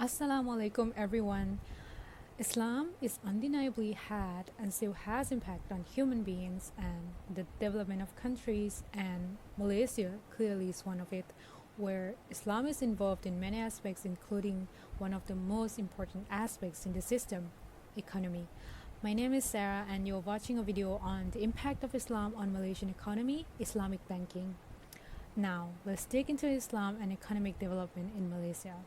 Assalamu alaikum everyone. Islam is undeniably had and still has impact on human beings and the development of countries, and Malaysia clearly is one of it, where Islam is involved in many aspects, including one of the most important aspects in the system, economy. My name is Sarah and you're watching a video on the impact of Islam on Malaysian economy, Islamic banking. Now, let's dig into Islam and economic development in Malaysia.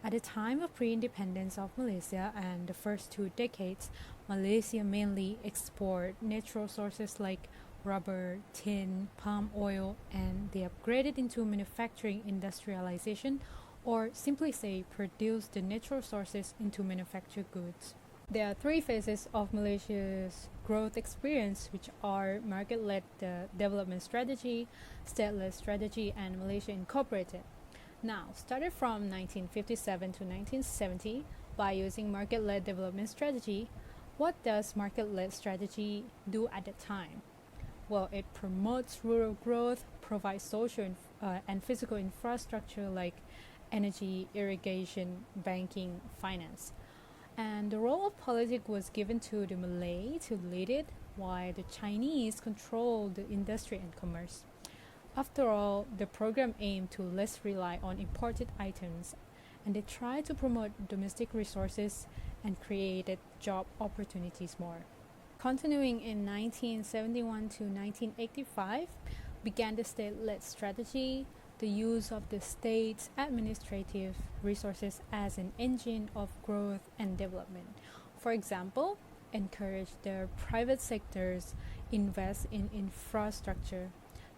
At the time of pre-independence of Malaysia and the first 2 decades, Malaysia mainly export natural sources like rubber, tin, palm oil, and they upgraded into manufacturing industrialization, or simply say produce the natural sources into manufactured goods. There are 3 phases of Malaysia's growth experience, which are market-led development strategy, state-led strategy, and Malaysia Incorporated. Now, started from 1957 to 1970 by using market-led development strategy. What does market-led strategy do at the time? Well, it promotes rural growth, provides social and physical infrastructure like energy, irrigation, banking, finance. And the role of politics was given to the Malay to lead it, while the Chinese controlled the industry and commerce. After all, the program aimed to less rely on imported items, and they tried to promote domestic resources and created job opportunities more. Continuing in 1971 to 1985, began the state-led strategy, the use of the state's administrative resources as an engine of growth and development. For example, encourage the private sectors invest in infrastructure.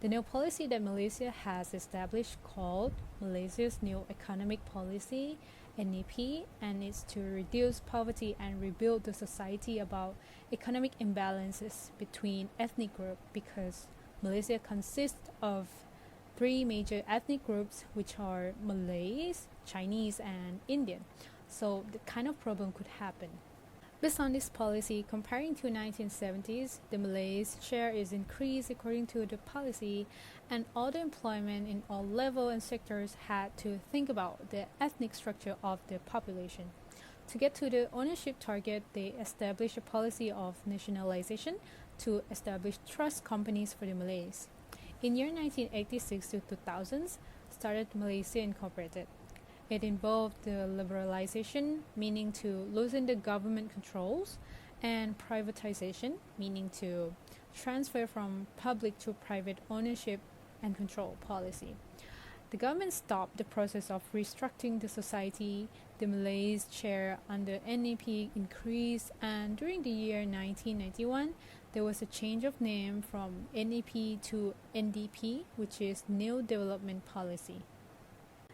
The new policy that Malaysia has established called Malaysia's New Economic Policy, NEP, and it's to reduce poverty and rebuild the society about economic imbalances between ethnic groups, because Malaysia consists of 3 major ethnic groups, which are Malays, Chinese, and Indian. So the kind of problem could happen. Based on this policy, comparing to 1970s, the Malays' share is increased according to the policy, and all the employment in all levels and sectors had to think about the ethnic structure of the population. To get to the ownership target, they established a policy of nationalization to establish trust companies for the Malays. In year 1986 to 2000s, started Malaysia Incorporated. It involved the liberalization, meaning to loosen the government controls, and privatization, meaning to transfer from public to private ownership and control policy. The government stopped the process of restructuring the society. The Malays' share under NEP increased, and during the year 1991, there was a change of name from NEP to NDP, which is New Development Policy.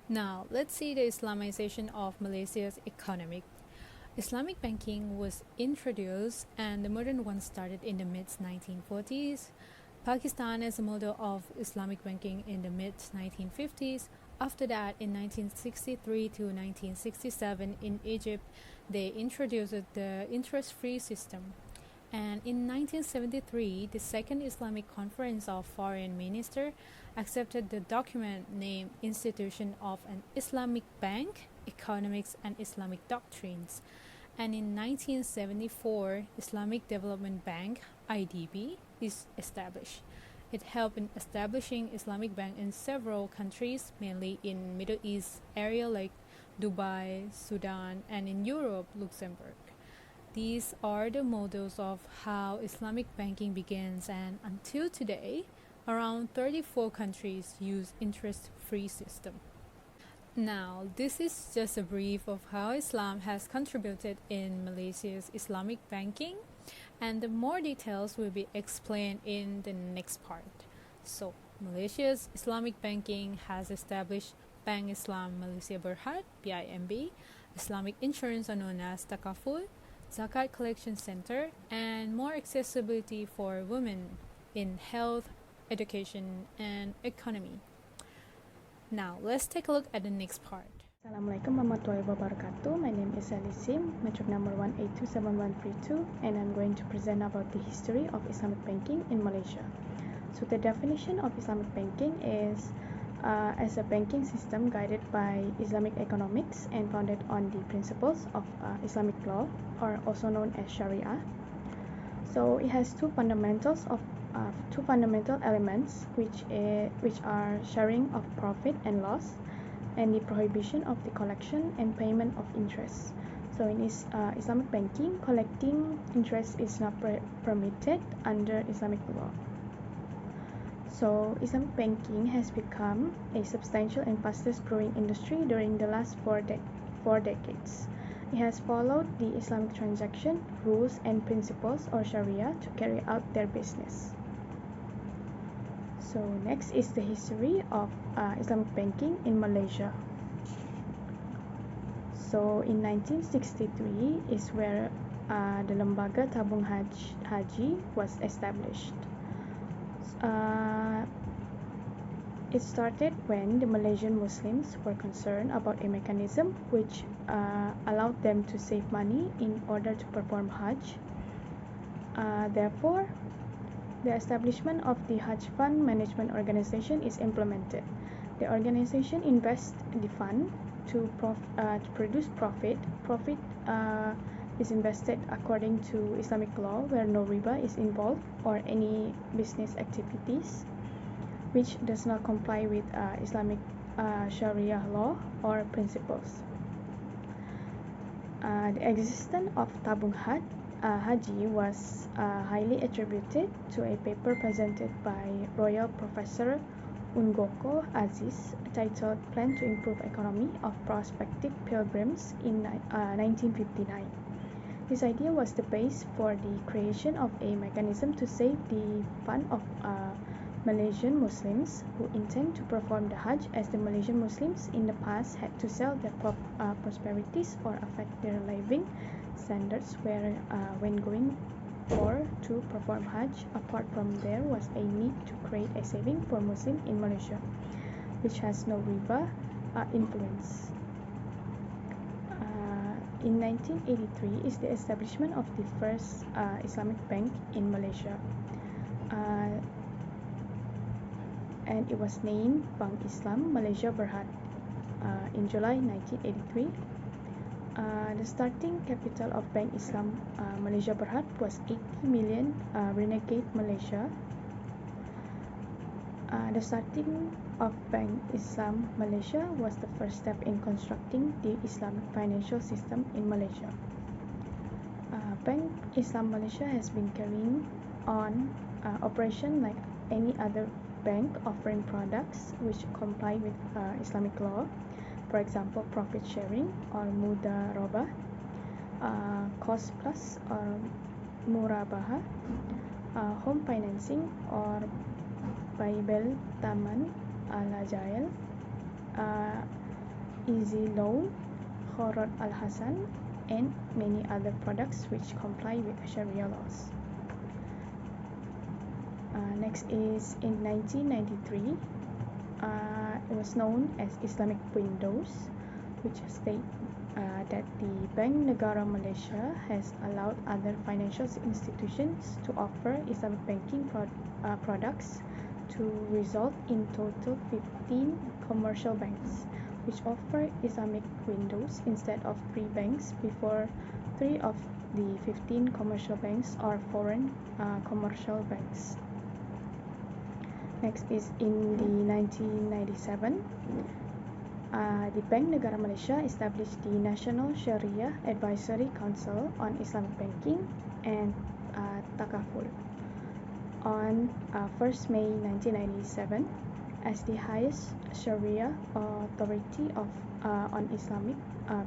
Now, let's see the Islamization of Malaysia's economy. Islamic banking was introduced and the modern one started in the mid-1940s. Pakistan as a model of Islamic banking in the mid-1950s. After that, in 1963 to 1967 in Egypt, they introduced the interest-free system. And in 1973, the Second Islamic Conference of Foreign Ministers accepted the document named Institution of an Islamic Bank, Economics and Islamic Doctrines. And in 1974, Islamic Development Bank, IDB, is established. It helped in establishing Islamic Bank in several countries, mainly in Middle East area like Dubai, Sudan, and in Europe, Luxembourg. These are the models of how Islamic banking begins, and until today, around 34 countries use interest-free system. Now, this is just a brief of how Islam has contributed in Malaysia's Islamic banking, and the more details will be explained in the next part. So, Malaysia's Islamic banking has established Bank Islam Malaysia Berhad, BIMB, Islamic insurance are known as Takaful, Zakat Collection Center, and more accessibility for women in health, education, and economy. Now, let's take a look at the next part. Assalamualaikum warahmatullahi wabarakatuh. My name is Alisim, metric number 1827132, and I'm going to present about the history of Islamic banking in Malaysia. So the definition of Islamic banking is as a banking system guided by Islamic economics and founded on the principles of Islamic law, or also known as Sharia. So it has two fundamental elements, which are sharing of profit and loss, and the prohibition of the collection and payment of interest. So in Islamic banking, collecting interest is not permitted under Islamic law. So Islamic banking has become a substantial and fastest growing industry during the last four decades. It has followed the Islamic transaction rules and principles, or Sharia, to carry out their business. So next is the history of Islamic banking in Malaysia. So in 1963 is where the Lembaga Tabung Haji was established. It started when the Malaysian Muslims were concerned about a mechanism which allowed them to save money in order to perform Hajj. Therefore, the establishment of the Hajj Fund Management Organization is implemented. The organization invests the fund to produce profit. Profit is invested according to Islamic law, where no riba is involved or any business activities which does not comply with Islamic Sharia law or principles. The existence of Tabung Haji was highly attributed to a paper presented by Royal Professor Ungoko Aziz titled Plan to Improve Economy of Prospective Pilgrims in 1959. This idea was the base for the creation of a mechanism to save the fund of Malaysian Muslims who intend to perform the Hajj, as the Malaysian Muslims in the past had to sell their prosperities or affect their living standards when going to perform Hajj. Apart from there was a need to create a saving for Muslims in Malaysia, which has no riba influence. In 1983 is the establishment of the first Islamic bank in Malaysia. And it was named Bank Islam Malaysia Berhad in July 1983. The starting capital of Bank Islam Malaysia Berhad was 80 million Ringgit Malaysia. The starting of Bank Islam Malaysia was the first step in constructing the Islamic financial system in Malaysia. Bank Islam Malaysia has been carrying on operation like any other bank, offering products which comply with Islamic law, for example profit sharing or mudarabah, cost plus or murabaha, home financing or baibel taman ala jail, easy loan, khorot al hasan, and many other products which comply with Sharia laws. Next is in 1993, it was known as Islamic Windows, which state that the Bank Negara Malaysia has allowed other financial institutions to offer Islamic banking products, to result in total 15 commercial banks which offer Islamic windows instead of 3 banks before. 3 of the 15 commercial banks are foreign commercial banks. Next is in the 1997, the Bank Negara Malaysia established the National Sharia Advisory Council on Islamic Banking and Takaful on 1st May 1997 as the highest Sharia authority on Islamic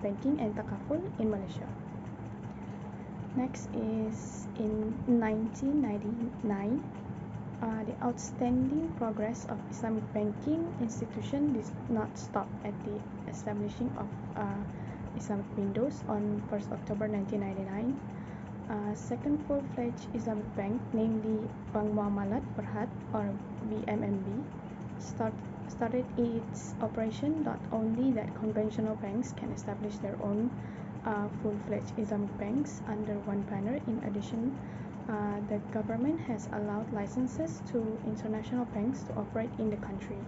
banking and Takaful in Malaysia. Next is in 1999, the outstanding progress of Islamic banking institution did not stop at the establishing of Islamic windows on 1st October 1999. Second full-fledged Islamic bank, namely Bank Muamalat Berhad or BMMB, started its operation. Not only that conventional banks can establish their own full-fledged Islamic banks under one banner. In addition, the government has allowed licenses to international banks to operate in the country.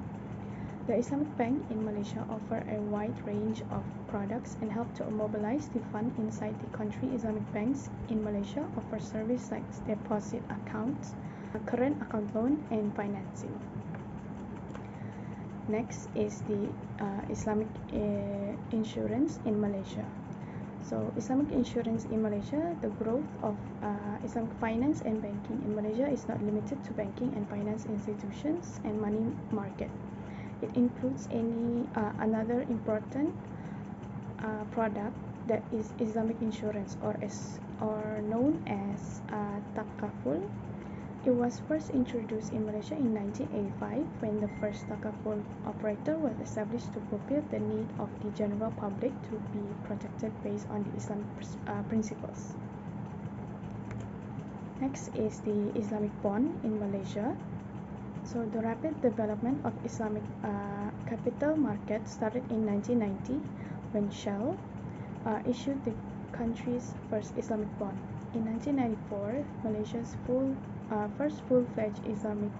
The Islamic Bank in Malaysia offer a wide range of products and help to mobilize the fund inside the country. Islamic banks in Malaysia offer services like deposit accounts, current account loan, and financing. Next is the Islamic insurance in Malaysia. So Islamic insurance in Malaysia, the growth of Islamic finance and banking in Malaysia is not limited to banking and finance institutions and money market. It includes another important product that is Islamic insurance or known as takaful. It was first introduced in Malaysia in 1985 when the first takaful operator was established to fulfill the need of the general public to be protected based on the Islamic principles. Next is the Islamic bond in Malaysia. So the rapid development of Islamic capital market started in 1990 when Shell issued the country's first Islamic bond. In 1994, Malaysia's first full-fledged Islamic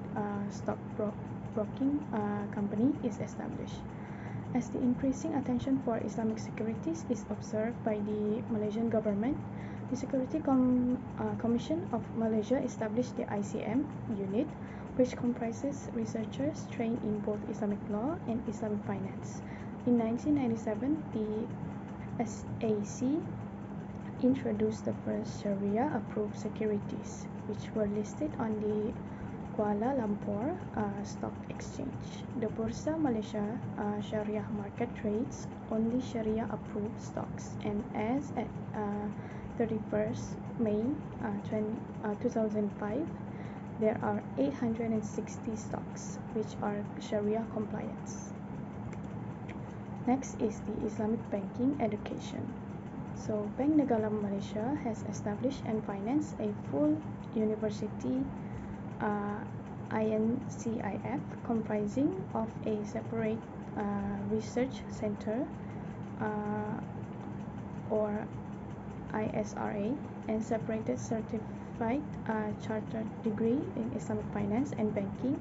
stockbroking company is established. As the increasing attention for Islamic securities is observed by the Malaysian government, the Security Commission of Malaysia established the ICM unit, which comprises researchers trained in both Islamic law and Islamic finance. In 1997, the SAC introduced the first Sharia-approved securities, which were listed on the Kuala Lumpur Stock Exchange. The Bursa Malaysia Sharia market trades only Sharia-approved stocks, and as at 31st May 2005, there are 860 stocks which are Sharia compliant. Next is the Islamic banking education. So Bank Negara Malaysia has established and financed a full university INCIF comprising of a separate research center or ISRA and separated certified chartered degree in Islamic finance and banking.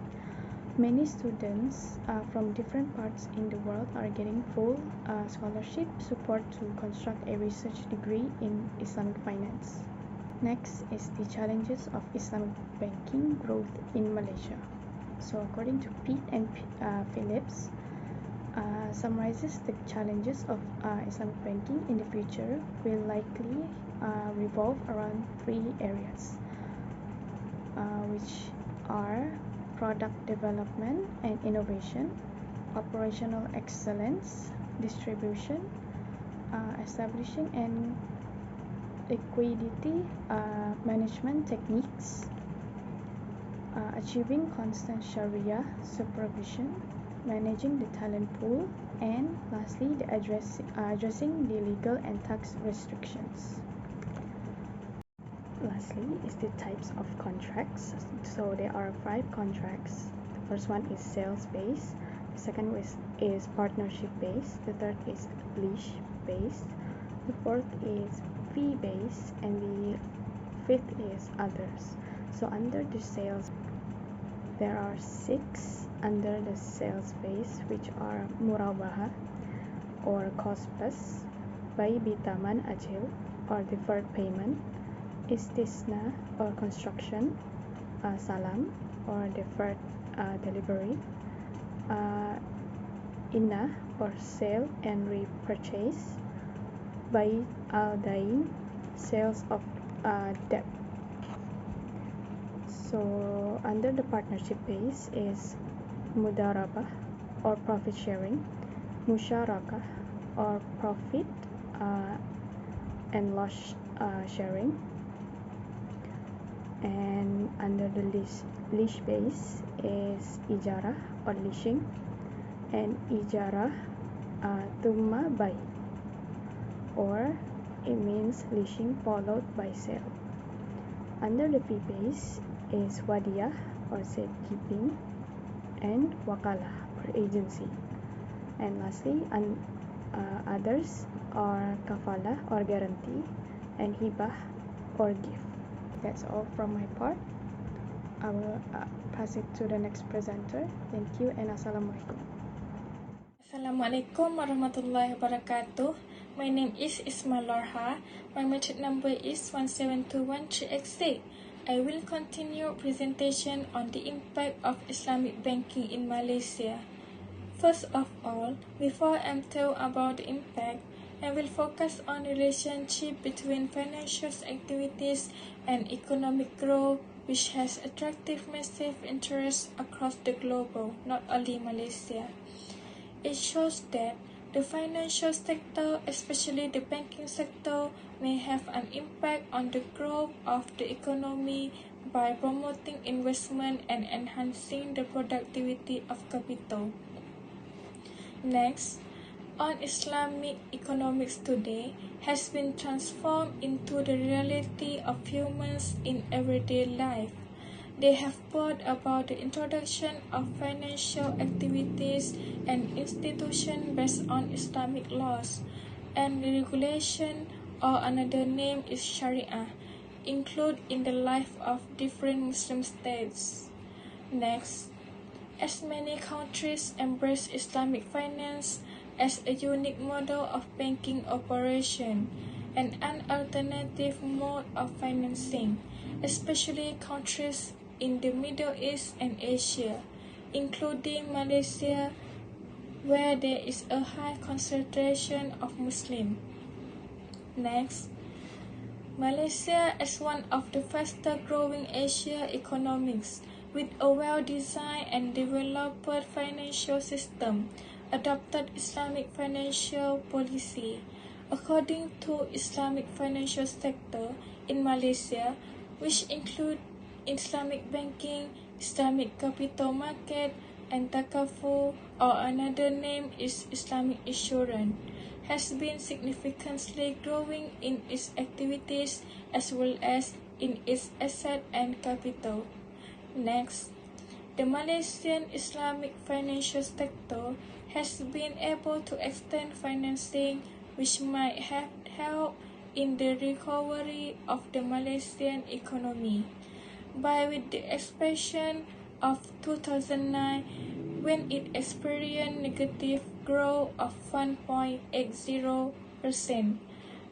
Many students from different parts in the world are getting full scholarship support to construct a research degree in Islamic finance. Next is the challenges of Islamic banking growth in Malaysia. So according to Pete and Phillips, summarizes the challenges of Islamic banking in the future will likely revolve around three areas, which are product development and innovation, operational excellence, distribution, establishing and liquidity management techniques, achieving constant Sharia supervision, managing the talent pool, and lastly, addressing the legal and tax restrictions. Lastly is the types of contracts. So there are 5 contracts. The first one is sales based, the second is partnership based, the third is lease based, the fourth is fee based, and the fifth is others. So under the sales, there are 6 under the sales base, which are murabaha or cost plus, bai bitaman ajil or deferred payment, istisna or construction, salam or deferred delivery, inna or sale and repurchase, bai al-dain, sales of debt. So under the partnership base is mudarabah or profit sharing, musyarakah or profit and loss sharing, and under the lease base is ijarah or leasing, and ijarah thumma bai, or it means leasing followed by sale. Under the fee base is wadiyah or safekeeping, and wakalah or agency, and lastly others are kafalah or guarantee, and hibah or gift. That's all from my part. I will pass it to the next presenter. Thank you and Assalamualaikum. Assalamualaikum warahmatullahi wabarakatuh. My name is Ismail Lorha. My metric number is 1721386. I will continue presentation on the impact of Islamic banking in Malaysia. First of all, before I tell about the impact, I will focus on relationship between financial activities and economic growth, which has attracted massive interest across the globe, not only Malaysia. It shows that the financial sector, especially the banking sector, may have an impact on the growth of the economy by promoting investment and enhancing the productivity of capital. Next, on Islamic economics today has been transformed into the reality of humans in everyday life. They have brought about the introduction of financial activities and institutions based on Islamic laws and regulation, or another name is Sharia, included in the life of different Muslim states. Next, as many countries embrace Islamic finance as a unique model of banking operation and an alternative mode of financing, especially countries in the Middle East and Asia, including Malaysia, where there is a high concentration of Muslims. Next, Malaysia is one of the fastest growing Asia economies, with a well-designed and developed financial system, adopted Islamic financial policy. According to Islamic financial sector in Malaysia, which include Islamic banking, Islamic capital market, and takaful, or another name is Islamic insurance, has been significantly growing in its activities as well as in its asset and capital. Next, the Malaysian Islamic financial sector has been able to extend financing, which might have helped in the recovery of the Malaysian economy. By with the expansion of 2009, when it experienced negative growth of 1.80%,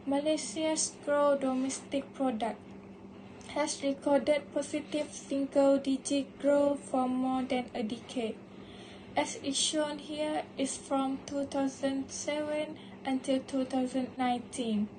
Malaysia's gross domestic product has recorded positive single-digit growth for more than a decade. As is shown here is from 2007 until 2019.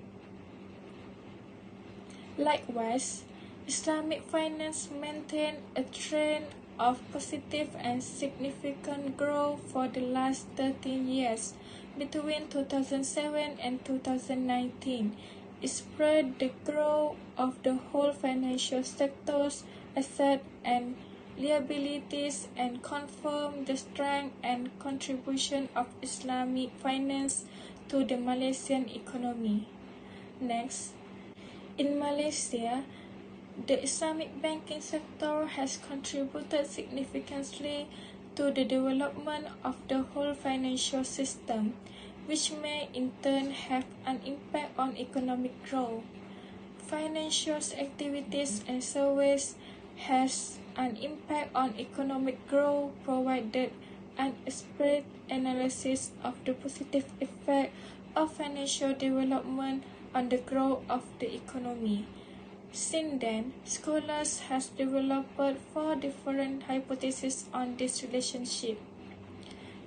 Likewise, Islamic finance maintained a trend of positive and significant growth for the last 13 years. Between 2007 and 2019, it spread the growth of the whole financial sector's assets and liabilities and confirmed the strength and contribution of Islamic finance to the Malaysian economy. Next, in Malaysia, the Islamic banking sector has contributed significantly to the development of the whole financial system, which may in turn have an impact on economic growth. Financial activities and service has an impact on economic growth provided an expert analysis of the positive effect of financial development on the growth of the economy. Since then, scholars have developed 4 different hypotheses on this relationship.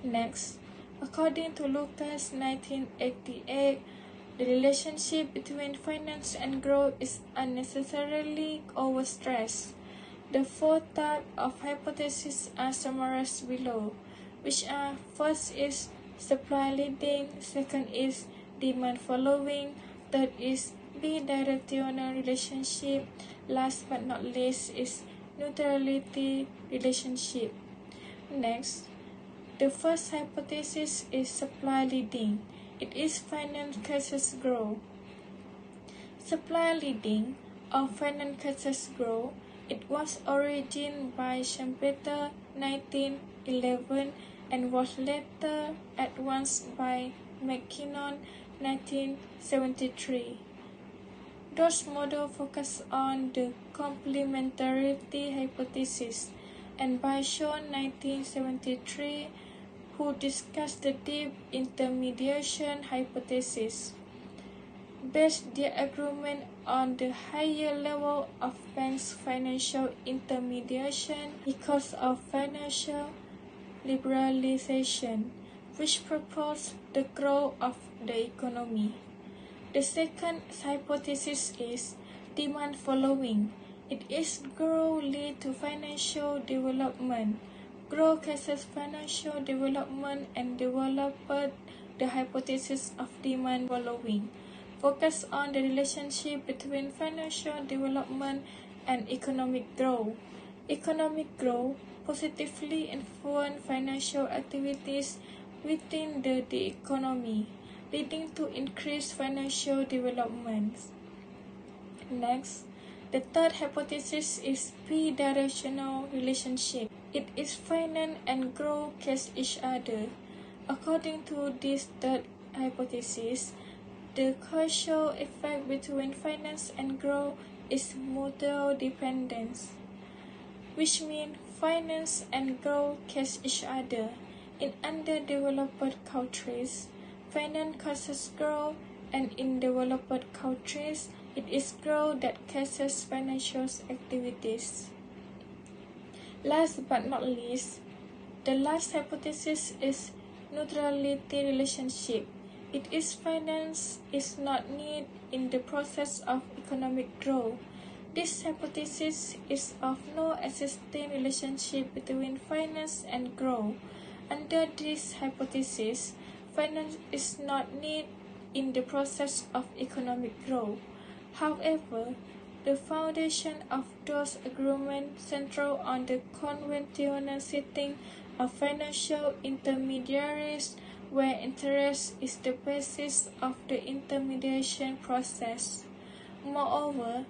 Next, according to Lucas 1988, the relationship between finance and growth is unnecessarily overstressed. The 4 types of hypotheses are summarized below, which are: first is supply leading, second is demand following, third is bidirectional relationship, last but not least is neutrality relationship. Next, the first hypothesis is supply leading. It is finance catches growth. Supply leading or finance catches growth, it was originated by Schumpeter 1911 and was later advanced by Mackinnon 1973. Those models focus on the complementarity hypothesis, and by Shaw 1973, who discussed the deep intermediation hypothesis, based their agreement on the higher level of banks' financial intermediation because of financial liberalization, which proposed the growth of the economy. The second hypothesis is demand following. It is growth lead to financial development. Growth causes financial development and developed the hypothesis of demand following, focus on the relationship between financial development and economic growth. Economic growth positively influence financial activities within the economy, leading to increased financial development. Next, the third hypothesis is bidirectional relationship. It is finance and growth cause each other. According to this third hypothesis, the causal effect between finance and growth is mutual dependence, which means finance and growth cause each other. In underdeveloped countries, finance causes growth, and in developed countries, it is growth that causes financial activities. Last but not least, the last hypothesis is neutrality relationship. It is finance is not needed in the process of economic growth. This hypothesis is of no existing relationship between finance and growth. Under this hypothesis, finance is not needed in the process of economic growth. However, the foundation of those agreements central on the conventional setting of financial intermediaries where interest is the basis of the intermediation process. Moreover,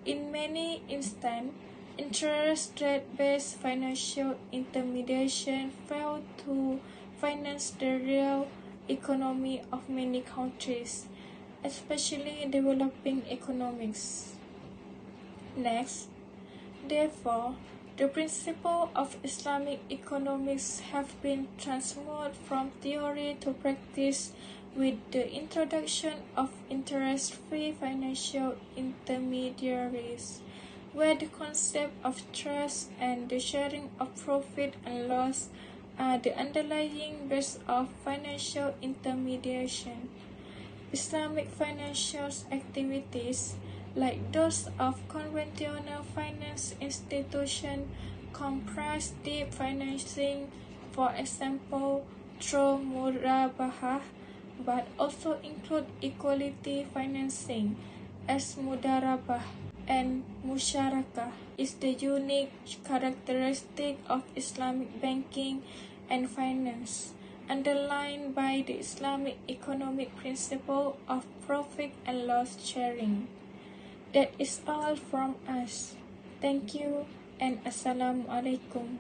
in many instances, interest rate-based financial intermediation failed to finance the real economy of many countries, especially developing economies. Next, therefore, the principles of Islamic economics have been transformed from theory to practice with the introduction of interest-free financial intermediaries, where the concept of trust and the sharing of profit and loss are the underlying base of financial intermediation. Islamic financial activities, like those of conventional finance institutions, comprise deep financing, for example, through murabahah, but also include equality financing, as mudarabah and musyarakah is the unique characteristic of Islamic banking and finance, underlined by the Islamic economic principle of profit and loss sharing. That is all from us. Thank you and Assalamu alaikum.